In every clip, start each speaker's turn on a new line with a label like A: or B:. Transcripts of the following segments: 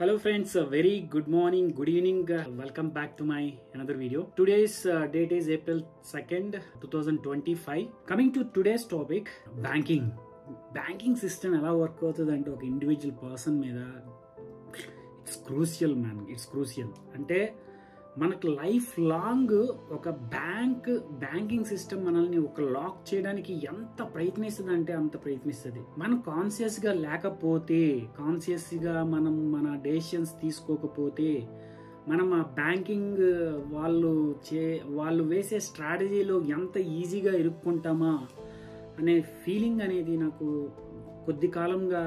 A: Hello friends, very good morning, good evening, welcome back to my another video. Today's date is April 2nd, 2025. Coming to today's topic, banking system ఎలా work అవుతుంది అంటే ఒక individual person మీద it's crucial man, it's crucial. అంటే మనకు life long ఒక banking system మనల్ని ఒక లాక్ చేయడానికి ఎంత ప్రయత్నిస్తుంది అంటే అంత ప్రయత్నిస్తుంది. మనం కాన్షియస్గా లేకపోతే, కాన్షియస్గా మనం మన డెసిషన్స్ తీసుకోకపోతే, మనం ఆ బ్యాంకింగ్ వాళ్ళు వేసే స్ట్రాటజీలో ఎంత ఈజీగా ఇరుక్కుంటామా అనే ఫీలింగ్ అనేది నాకు కొద్ది కాలంగా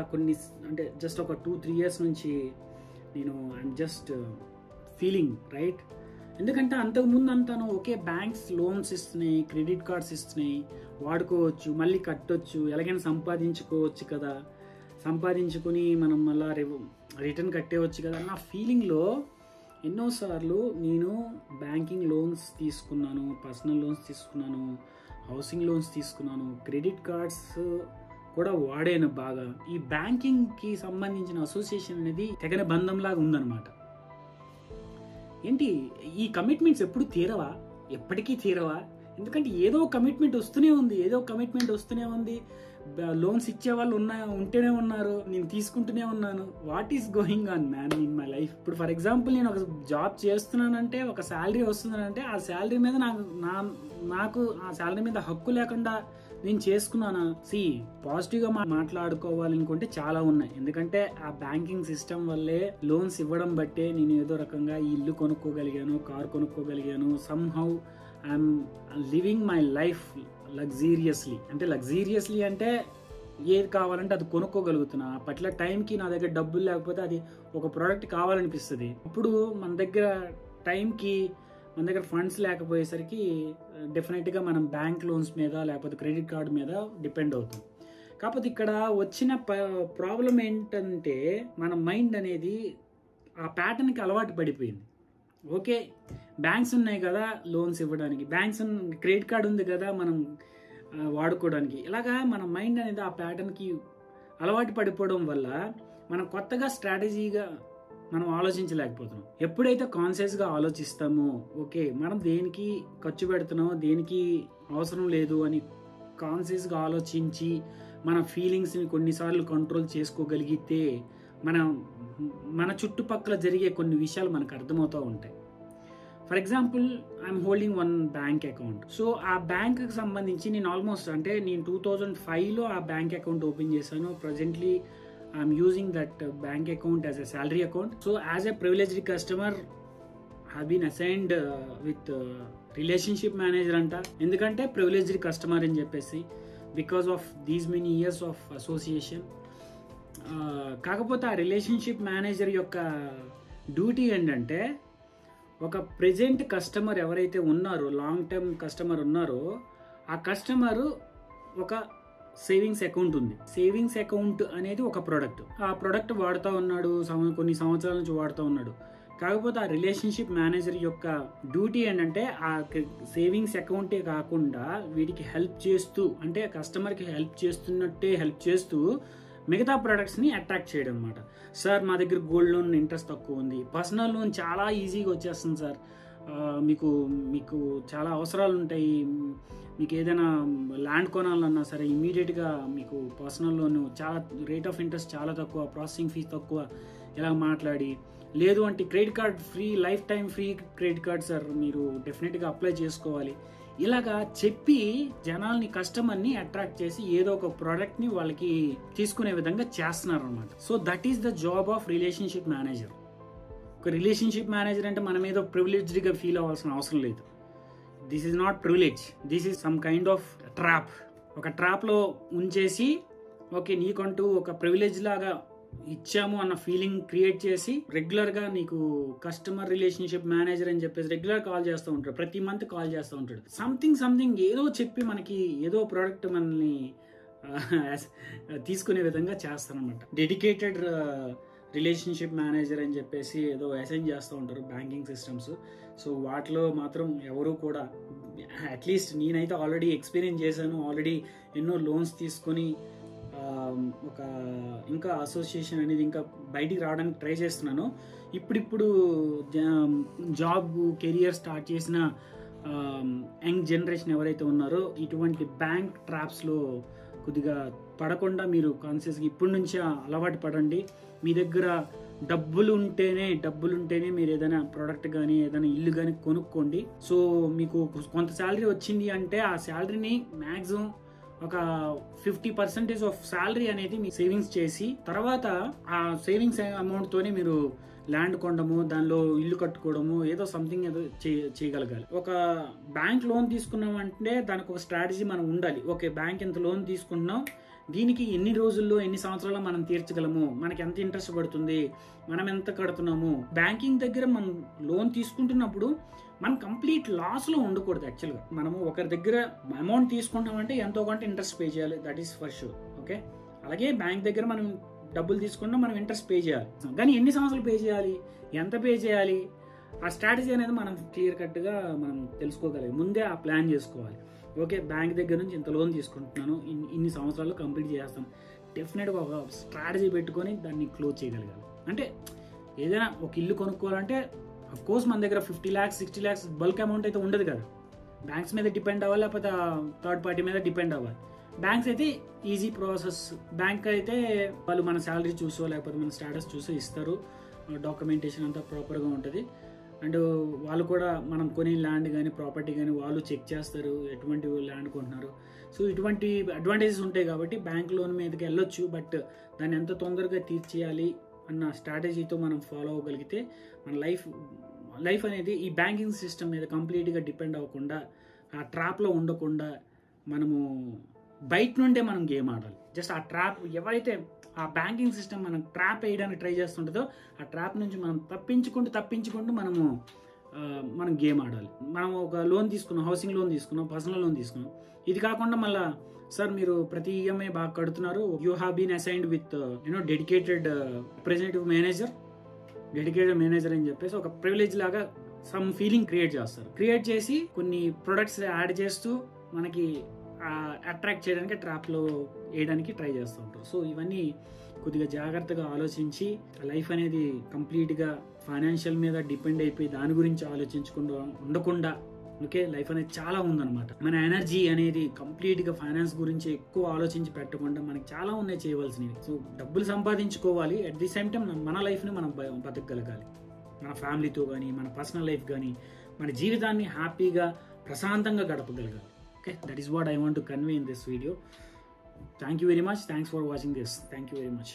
A: అంటే జస్ట్ ఒక 2-3 years నుంచి నేను ఐఎమ్ జస్ట్ ఫీలింగ్ రైట్. ఎందుకంటే అంతకుముందు అంతాను ఓకే, బ్యాంక్స్ లోన్స్ ఇస్తున్నాయి, క్రెడిట్ కార్డ్స్ ఇస్తున్నాయి, వాడుకోవచ్చు, మళ్ళీ కట్టొచ్చు, ఎలాగైనా సంపాదించుకోవచ్చు కదా, సంపాదించుకొని మనం మళ్ళీ రిటర్న్ కట్టేవచ్చు కదా నా ఫీలింగ్లో ఎన్నోసార్లు నేను బ్యాంకింగ్ లోన్స్ తీసుకున్నాను, పర్సనల్ లోన్స్ తీసుకున్నాను, హౌసింగ్ లోన్స్ తీసుకున్నాను, క్రెడిట్ కార్డ్స్ కూడా వాడాను బాగా. ఈ బ్యాంకింగ్కి సంబంధించిన అసోసియేషన్ అనేది తెగని బంధంలాగా ఉందన్నమాట. ఏంటి ఈ కమిట్మెంట్స్ ఎప్పుడు తీరవా? ఎప్పటికీ తీరవా? ఎందుకంటే ఏదో కమిట్మెంట్ వస్తూనే ఉంది. లోన్స్ ఇచ్చే వాళ్ళు ఉంటేనే ఉన్నారు, నేను తీసుకుంటూనే ఉన్నాను. What is going on man in my life? ఇప్పుడు ఫర్ ఎగ్జాంపుల్ నేను ఒక జాబ్ చేస్తున్నానంటే, ఒక శాలరీ వస్తుందంటే, ఆ శాలరీ మీద నాకు ఆ శాలరీ మీద హక్కు లేకుండా నేను చేసుకున్నానా? పాజిటివ్గా మాట్లాడుకోవాలనుకుంటే చాలా ఉన్నాయి. ఎందుకంటే ఆ బ్యాంకింగ్ సిస్టమ్ వల్లే లోన్స్ ఇవ్వడం బట్టే నేను ఏదో రకంగా ఈ ఇల్లు కొనుక్కోగలిగాను, కార్ కొనుక్కోగలిగాను. Somehow I'm living my life luxuriously. అంటే లగ్జీరియస్లీ అంటే ఏది కావాలంటే అది కొనుక్కోగలుగుతున్నా. పర్టికులర్ టైంకి నా దగ్గర డబ్బులు లేకపోతే అది ఒక ప్రోడక్ట్ కావాలనిపిస్తుంది. అప్పుడు మన దగ్గర టైంకి మన దగ్గర ఫండ్స్ లేకపోయేసరికి డెఫినెట్గా మనం బ్యాంక్ లోన్స్ మీద లేకపోతే క్రెడిట్ కార్డ్ మీద డిపెండ్ అవుతాం. కాకపోతే ఇక్కడ వచ్చిన ప్రాబ్లం ఏంటంటే మన మైండ్ అనేది ఆ ప్యాటర్న్కి అలవాటు పడిపోయింది. ఓకే, బ్యాంక్స్ ఉన్నాయి కదా లోన్స్ ఇవ్వడానికి, క్రెడిట్ కార్డ్ ఉంది కదా మనం వాడుకోవడానికి, ఇలాగా మన మైండ్ అనేది ఆ ప్యాటర్న్కి అలవాటు పడిపోవడం వల్ల మనం కొత్తగా స్ట్రాటజీగా మనం ఆలోచించలేకపోతున్నాం. ఎప్పుడైతే కాన్షియస్గా ఆలోచిస్తామో, ఓకే మనం దేనికి ఖర్చు పెడుతున్నామో, దేనికి అవసరం లేదు అని కాన్షియస్గా ఆలోచించి మన ఫీలింగ్స్ని కొన్నిసార్లు కంట్రోల్ చేసుకోగలిగితే మన చుట్టుపక్కల జరిగే కొన్ని విషయాలు మనకు అర్థమవుతూ ఉంటాయి. For example I'm holding one bank account. So ఆ బ్యాంక్కి సంబంధించి నేను ఆల్మోస్ట్ అంటే నేను 2005లో ఆ బ్యాంక్ అకౌంట్ ఓపెన్ చేశాను. Presently I'm using that bank account as a salary account. So as a privileged customer have been assigned with relationship manager అంట. ఎందుకంటే ప్రివిలేజ్డ్ కస్టమర్ అని చెప్పేసి because of these many years of association. కాకపోతే ఆ relationship manager యొక్క duty ఏంటంటే ఒక present customer ఎవరైతే ఉన్నారో, లాంగ్ టర్మ్ కస్టమర్ ఉన్నారో, ఆ కస్టమరు ఒక సేవింగ్స్ అకౌంట్ ఉంది. సేవింగ్స్ అకౌంట్ అనేది ఒక ప్రోడక్ట్. ఆ ప్రోడక్ట్ వాడుతూ ఉన్నాడు, కొన్ని సంవత్సరాల నుంచి వాడుతూ ఉన్నాడు. కాకపోతే ఆ రిలేషన్షిప్ మేనేజర్ యొక్క డ్యూటీ ఏంటంటే ఆ సేవింగ్స్ అకౌంటే కాకుండా వీటికి హెల్ప్ చేస్తూ, అంటే కస్టమర్కి హెల్ప్ చేస్తూ మిగతా ప్రొడక్ట్స్ని అట్రాక్ట్ చేయడం అనమాట. సార్ మా దగ్గర గోల్డ్ లోన్ ఇంట్రెస్ట్ తక్కువ ఉంది, పర్సనల్ లోన్ చాలా ఈజీగా వచ్చేస్తుంది సార్, మీకు చాలా అవసరాలు ఉంటాయి, మీకు ఏదైనా ల్యాండ్ కొనాలన్నా సరే ఇమీడియట్గా మీకు పర్సనల్ లోన్ చాలా రేట్ ఆఫ్ ఇంట్రెస్ట్ చాలా తక్కువ, ప్రాసెసింగ్ ఫీజు తక్కువ, ఇలా మాట్లాడి, లేదు అంటే credit card free, life time free credit card sir, మీరు డెఫినెట్గా అప్లై చేసుకోవాలి, ఇలాగా చెప్పి జనాల్ని, కస్టమర్ని అట్రాక్ట్ చేసి ఏదో ఒక ప్రోడక్ట్ని వాళ్ళకి తీసుకునే విధంగా చేస్తున్నారు అనమాట. So that is the job of relationship manager. ఒక రిలేషన్షిప్ మేనేజర్ అంటే మనం ఏదో ప్రివిలేజ్డ్గా ఫీల్ అవ్వాల్సిన అవసరం లేదు. This is not privilege, this is some kind of trap. ఒక ట్రాప్లో ఉంచేసి ఓకే నీకంటూ ఒక ప్రివిలేజ్ లాగా ఇచ్చాము అన్న ఫీలింగ్ క్రియేట్ చేసి రెగ్యులర్గా నీకు కస్టమర్ రిలేషన్షిప్ మేనేజర్ అని చెప్పేసి రెగ్యులర్ కాల్ చేస్తూ ఉంటాడు, ప్రతి మంత్ కాల్ చేస్తూ ఉంటాడు. సంథింగ్ ఏదో చెప్పి మనకి ఏదో ప్రోడక్ట్ మనల్ని తీసుకునే విధంగా చేస్తారనమాట. డెడికేటెడ్ రిలేషన్షిప్ మేనేజర్ అని చెప్పేసి ఏదో అసైన్ చేస్తూ ఉంటారు బ్యాంకింగ్ సిస్టమ్స్. సో వాటిలో మాత్రం ఎవరు కూడా, అట్లీస్ట్ నేనైతే ఆల్రెడీ ఎక్స్పీరియన్స్ చేశాను, ఆల్రెడీ ఎన్నో లోన్స్ తీసుకొని ఒక ఇంకా అసోసియేషన్ అనేది ఇంకా బయటికి రావడానికి ట్రై చేస్తున్నాను. ఇప్పుడు జాబ్ కెరియర్ స్టార్ట్ చేసిన యంగ్ జనరేషన్ ఎవరైతే ఉన్నారో ఇటువంటి బ్యాంక్ ట్రాప్స్లో కొద్దిగా పడకుండా మీరు కాన్షియస్గా ఇప్పటి నుంచే అలవాటు పడండి. మీ దగ్గర డబ్బులు ఉంటేనే మీరు ఏదైనా ప్రోడక్ట్ కానీ ఏదైనా ఇల్లు కానీ కొనుక్కోండి. సో మీకు కొంత శాలరీ వచ్చింది అంటే ఆ శాలరీని మ్యాక్సిమం ఒక 50% ఆఫ్ శాలరీ అనేది మీ సేవింగ్స్ చేసి తర్వాత ఆ సేవింగ్స్ అమౌంట్ తోనే మీరు ల్యాండ్ కొనడము, దానిలో ఇల్లు కట్టుకోవడము, ఏదో సంథింగ్ ఏదో చేయగలగాలి. ఒక బ్యాంక్ లోన్ తీసుకున్నాం అంటే దానికి ఒక స్ట్రాటజీ మనం ఉండాలి. ఓకే, బ్యాంక్ ఎంత లోన్ తీసుకుంటున్నాం, దీనికి ఎన్ని రోజుల్లో ఎన్ని సంవత్సరాల్లో మనం తీర్చగలము, మనకి ఎంత ఇంట్రెస్ట్ పడుతుంది, మనం ఎంత కడుతున్నాము. బ్యాంకింగ్ దగ్గర మనం లోన్ తీసుకుంటున్నప్పుడు మనం కంప్లీట్ లాస్లో ఉండకూడదు. యాక్చువల్గా మనము ఒకరి దగ్గర అమౌంట్ తీసుకుంటామంటే ఎంతో కొంత ఇంట్రెస్ట్ పే చేయాలి, that is for sure. Okay, అలాగే బ్యాంక్ దగ్గర మనం డబ్బులు తీసుకుంటాం, మనం ఇంట్రెస్ట్ పే చేయాలి. కానీ ఎన్ని సంవత్సరాలు పే చేయాలి, ఎంత పే చేయాలి, ఆ స్ట్రాటజీ అనేది మనం క్లియర్ కట్గా మనం తెలుసుకోగలిగి ముందే ఆ ప్లాన్ చేసుకోవాలి. ఓకే, బ్యాంక్ దగ్గర నుంచి ఇంత లోన్ తీసుకుంటున్నాను, ఇన్ని సంవత్సరాలు కంప్లీట్ చేస్తాను, డెఫినెట్గా ఒక స్ట్రాటజీ పెట్టుకొని దాన్ని క్లోజ్ చేయగలగాలి. అంటే ఏదైనా ఒక ఇల్లు కొనుక్కోవాలంటే అఫ్ కోర్స్ మన దగ్గర 50 lakhs 60 lakhs బల్క్ అమౌంట్ అయితే ఉండదు కదా. బ్యాంక్స్ మీద డిపెండ్ అవ్వాలి, లేకపోతే థర్డ్ పార్టీ మీద డిపెండ్ అవ్వాలి. బ్యాంక్స్ అయితే ఈజీ ప్రాసెస్. బ్యాంక్ అయితే వాళ్ళు మన శాలరీ చూసో లేకపోతే మన స్టేటస్ చూసో ఇస్తారు, డాక్యుమెంటేషన్ అంతా ప్రాపర్గా ఉంటుంది. అండ్ వాళ్ళు కూడా మనం కొనే ల్యాండ్ కానీ ప్రాపర్టీ కానీ వాళ్ళు చెక్ చేస్తారు, ఎటువంటి ల్యాండ్ కొంటున్నారు. సో ఇటువంటి అడ్వాంటేజెస్ ఉంటాయి కాబట్టి బ్యాంక్ లోన్ మీదకి వెళ్ళొచ్చు. బట్ దాన్ని ఎంత తొందరగా తీర్చేయాలి అన్న స్ట్రాటజీతో మనం ఫాలో అవ్వగలిగితే మన లైఫ్ అనేది ఈ బ్యాంకింగ్ సిస్టమ్ మీద కంప్లీట్గా డిపెండ్ అవ్వకుండా, ఆ ట్రాప్లో ఉండకుండా మనము బయట నుండే మనం గేమ్ ఆడాలి. జస్ట్ ఆ ట్రాప్ ఎవరైతే ఆ బ్యాంకింగ్ సిస్టమ్ మనం ట్రాప్ వేయడానికి ట్రై చేస్తుంటుందో ఆ ట్రాప్ నుంచి మనం తప్పించుకుంటూ మనం గేమ్ ఆడాలి. మనం ఒక లోన్ తీసుకున్నాం, హౌసింగ్ లోన్ తీసుకున్నాం, పర్సనల్ లోన్ తీసుకున్నాం. ఇది కాకుండా మళ్ళీ సార్ మీరు ప్రతి ఈఎంఐ బాగా కడుతున్నారు, you have been assigned with dedicated representative manager అని చెప్పేసి ఒక ప్రివిలేజ్ లాగా సమ్ ఫీలింగ్ క్రియేట్ చేసి కొన్ని ప్రొడక్ట్స్ యాడ్ చేస్తూ మనకి అట్రాక్ట్ చేయడానికి ట్రాప్లో వేయడానికి ట్రై చేస్తూ ఉంటారు. సో ఇవన్నీ కొద్దిగా జాగ్రత్తగా ఆలోచించి లైఫ్ అనేది కంప్లీట్గా ఫైనాన్షియల్ మీద డిపెండ్ అయిపోయి దాని గురించి ఆలోచించకుండా ఉండకుండా, ఓకే, లైఫ్ అనేది చాలా ఉందన్నమాట. మన ఎనర్జీ అనేది కంప్లీట్గా ఫైనాన్స్ గురించి ఎక్కువ ఆలోచించి పెట్టకుండా మనకి చాలా ఉన్నాయి చేయవలసినవి. సో డబ్బులు సంపాదించుకోవాలి, అట్ ది సేమ్ టైం మన లైఫ్ని మనం బతకగలగాలి. మన ఫ్యామిలీతో కానీ మన పర్సనల్ లైఫ్ కానీ మన జీవితాన్ని హ్యాపీగా ప్రశాంతంగా గడపగలగాలి. Okay, that is what I want to convey in this video. Thank you very much. Thanks for watching this. Thank you very much.